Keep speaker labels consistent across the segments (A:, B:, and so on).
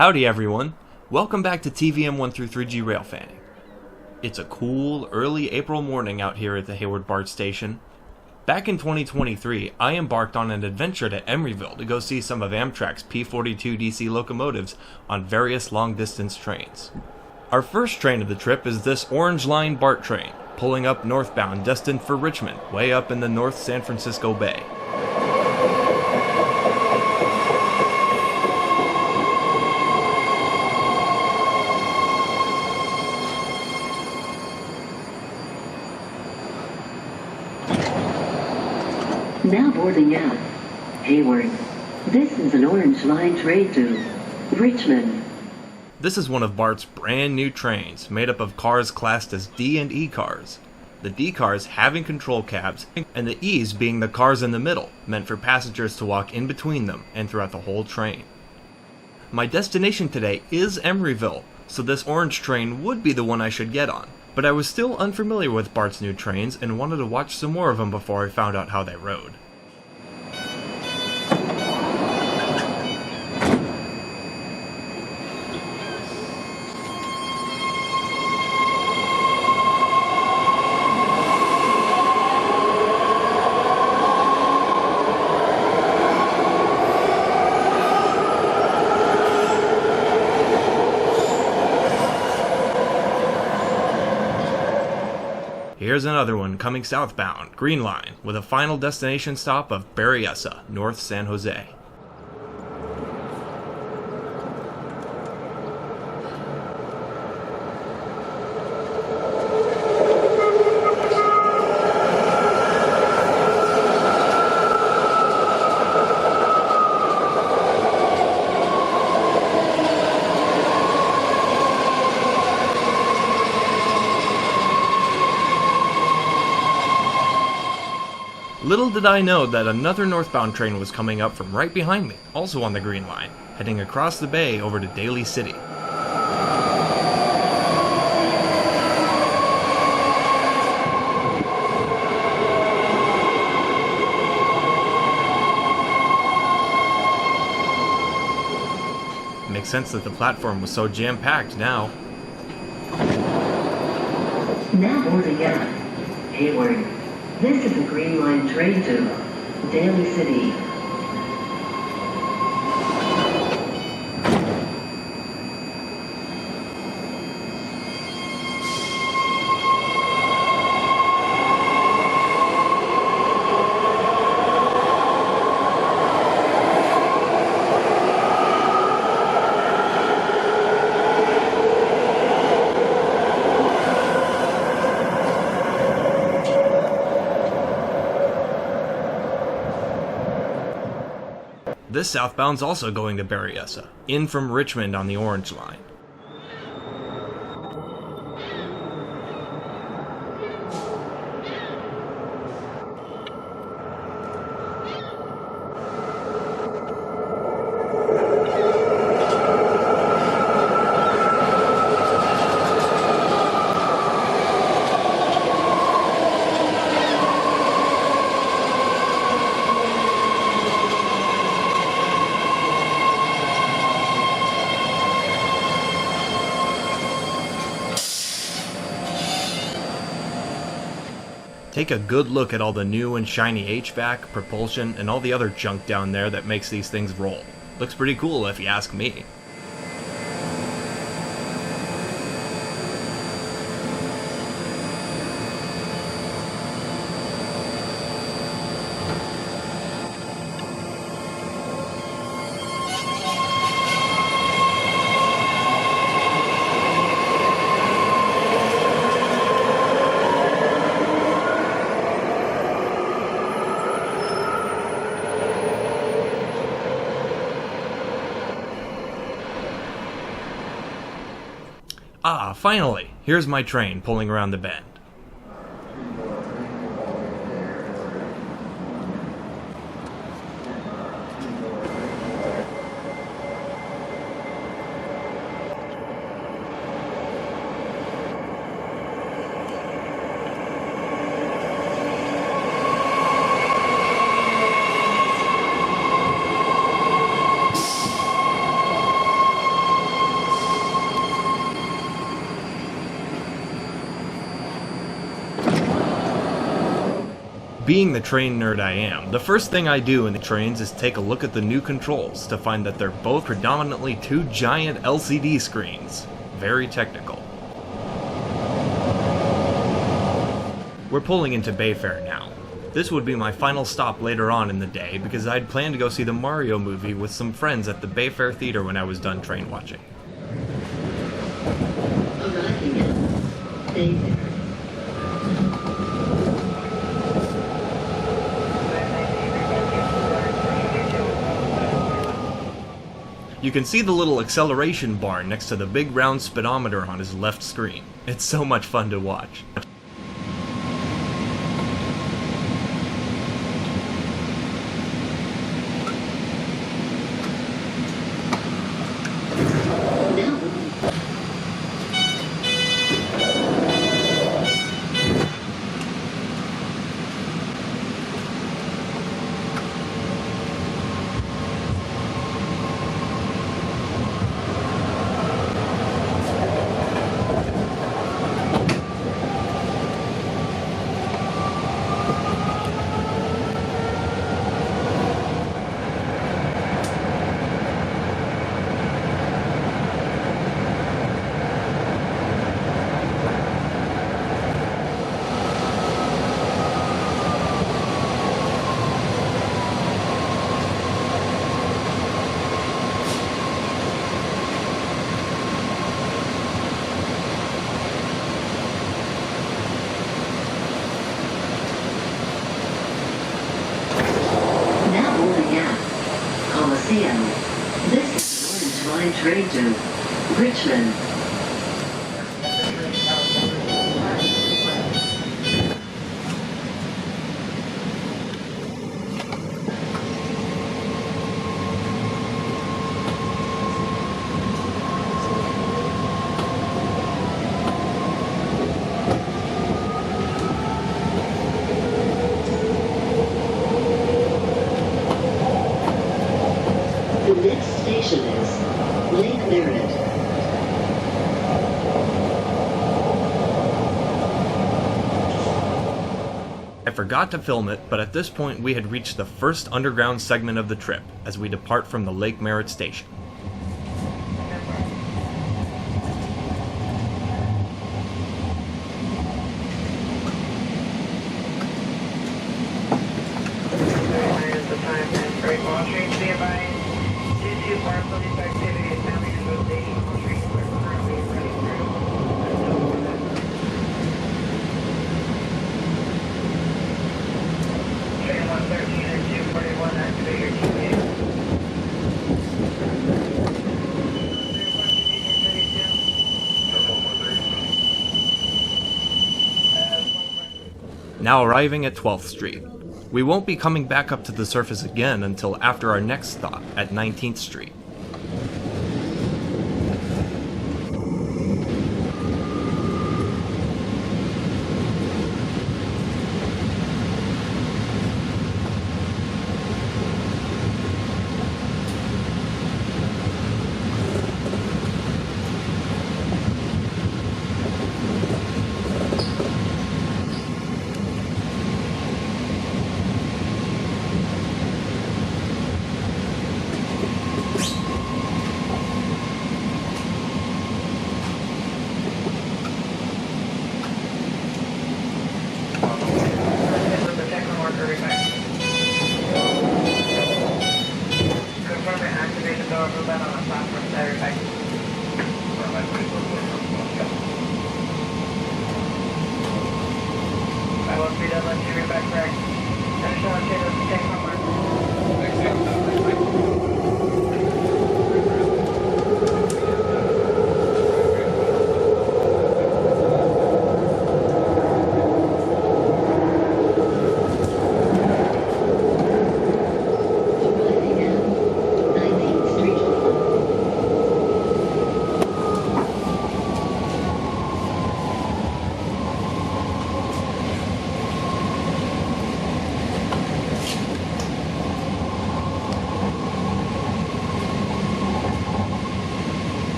A: Howdy everyone, welcome back to TVM 1 through 3G rail fanning. It's a cool, early April morning out here at the Hayward BART station. Back in 2023, I embarked on an adventure to Emeryville to go see some of Amtrak's P42 DC locomotives on various long-distance trains. Our first train of the trip is this Orange Line BART train, pulling up northbound destined for Richmond, way up in the North San Francisco Bay.
B: Now boarding out. Hayward. This is an Orange Line train to Richmond.
A: This is one of BART's brand new trains, made up of cars classed as D and E cars. The D cars having control cabs, and the E's being the cars in the middle, meant for passengers to walk in between them and throughout the whole train. My destination today is Emeryville, so this orange train would be the one I should get on. But I was still unfamiliar with BART's new trains and wanted to watch some more of them before I found out how they rode. Here's another one coming southbound, Green Line, with a final destination stop of Berryessa, North San Jose. Little did I know that another northbound train was coming up from right behind me, also on the Green Line, heading across the bay over to Daly City. Makes sense that the platform was so jam-packed now.
B: Now boarding out. Hayward. This is a Green Line train to Daly City.
A: This southbound's also going to Berryessa, in from Richmond on the Orange Line. Take a good look at all the new and shiny HVAC, propulsion, and all the other junk down there that makes these things roll. Looks pretty cool if you ask me. Ah, finally! Here's my train pulling around the bend. Being the train nerd I am, the first thing I do in the trains is take a look at the new controls to find that they're both predominantly two giant LCD screens. Very technical. We're pulling into Bayfair now. This would be my final stop later on in the day because I'd planned to go see the Mario movie with some friends at the Bayfair Theater when I was done train watching.
B: Arriving at Bayfair.
A: You can see the little acceleration bar next to the big round speedometer on his left screen. It's so much fun to watch.
B: This is the Orange Line train to Richmond. The next station is Lake Merritt.
A: I forgot to film it, but at this point we had reached the first underground segment of the trip as we depart from the Lake Merritt station. Now arriving at 12th Street. We won't be coming back up to the surface again until after our next stop at 19th Street.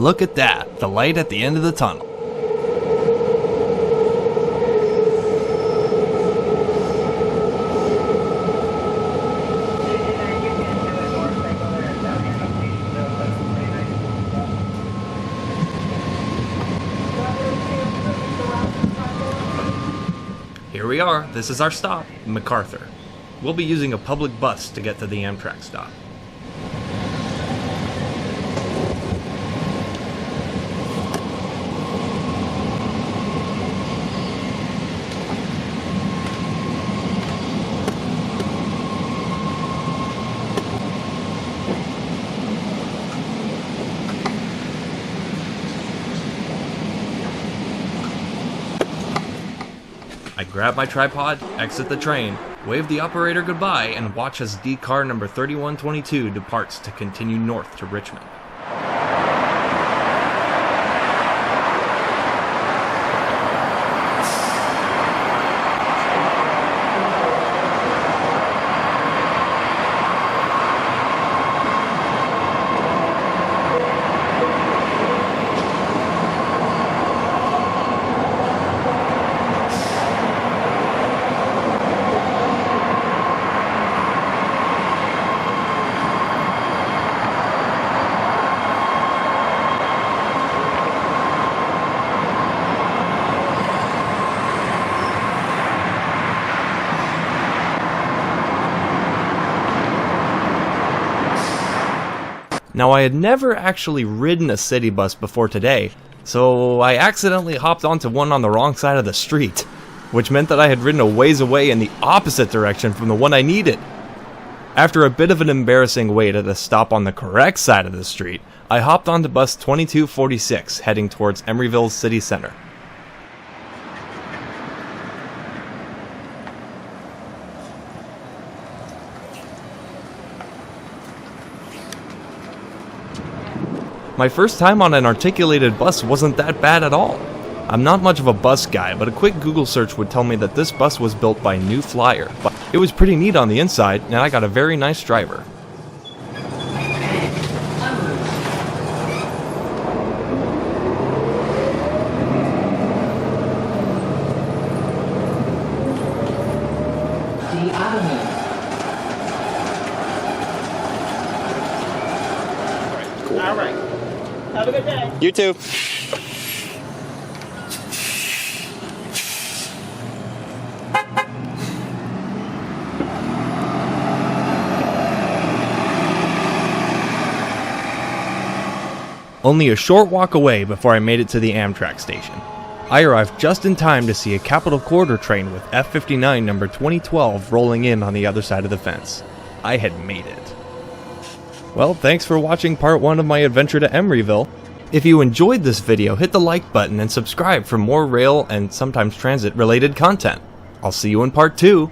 A: look at that, the light at the end of the tunnel. Here we are, this is our stop, MacArthur. We'll be using a public bus to get to the Amtrak stop. I grab my tripod, exit the train, wave the operator goodbye, and watch as D car number 3122 departs to continue north to Richmond. Now, I had never actually ridden a city bus before today, so I accidentally hopped onto one on the wrong side of the street, which meant that I had ridden a ways away in the opposite direction from the one I needed. After a bit of an embarrassing wait at a stop on the correct side of the street, I hopped onto bus 2246 heading towards Emeryville city center. My first time on an articulated bus wasn't that bad at all. I'm not much of a bus guy, but a quick Google search would tell me that this bus was built by New Flyer. But it was pretty neat on the inside, and I got a very nice driver.
C: All right. Have a good day.
D: You too.
A: Only a short walk away before I made it to the Amtrak station. I arrived just in time to see a Capital Corridor train with F59 number 2012 rolling in on the other side of the fence. I had made it. Well, thanks for watching part 1 of my adventure to Emeryville. If you enjoyed this video, hit the like button and subscribe for more rail and sometimes transit related content. I'll see you in part 2.